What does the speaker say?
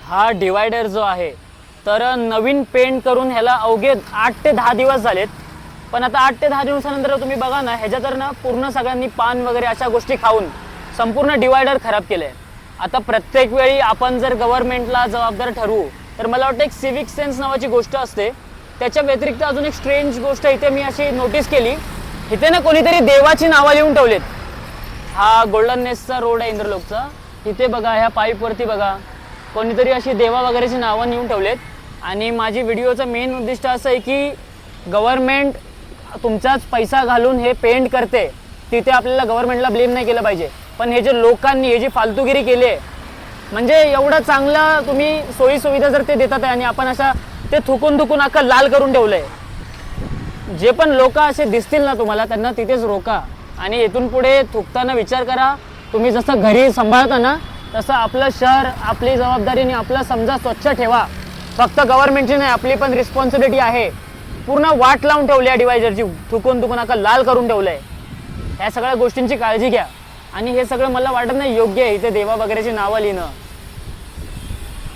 हा डिवायडर जो आहे तर नवीन पेंट करून ह्याला अवघे 8 ते 10 दिवस झालेत. पण आता 8 ते 10 दिवसानंतर तुम्ही बघा ना, ह्याच्या तर ना पूर्ण सगळ्यांनी पान वगैरे अशा गोष्टी खाऊन संपूर्ण डिवायडर खराब केलंय. आता प्रत्येक वेळी आपण जर गव्हर्नमेंटला जबाबदार ठरवू तर मला वाटतं एक सिविक सेन्स नावाची गोष्ट असते. त्याच्या व्यतिरिक्त अजून एक स्ट्रेंज गोष्ट इथे मी अशी नोटीस केली, इथे ना कोणीतरी देवाची नावं लिहून ठेवलेत. हा गोल्डन नेसचा रोड आहे इंद्रलोकचा, तिथे बघा ह्या पाईपवरती बघा कोणीतरी अशी देवा वगैरेची नावं लिहून ठेवलेत. आणि माझी व्हिडिओचं मेन उद्दिष्ट असं आहे की गव्हर्नमेंट तुमचाच पैसा घालून हे पेंट करते, तिथे आपल्याला गव्हर्नमेंटला ब्लेम नाही केलं पाहिजे. पण हे जे लोकांनी हे जी फालतूगिरी केली आहे, म्हणजे एवढं चांगलं तुम्ही सोयीसुविधा जर ते देतात आहे आणि आपण अशा ते थुकून अख्खं लाल करून ठेवलंय. जे पण लोक असे दिसतील ना तुम्हाला, त्यांना तिथेच रोका आणि इथून पुढे थुकताना विचार करा. तुम्ही जसं घरी सांभाळता ना, तसं आपलं शहर आपली जबाबदारीने आपलं समजा स्वच्छ ठेवा. फक्त गव्हर्नमेंटची नाही, आपली पण रिस्पॉन्सिबिलिटी आहे. पूर्ण वाट लावून ठेवली आहे डिवायडरची, थुकून अख्खं लाल करून ठेवलंय. ह्या सगळ्या गोष्टींची काळजी घ्या. आणि हे सगळं मला वाटत नाही योग्य आहे इथे देवा वगैरेची नावं लिहिणं.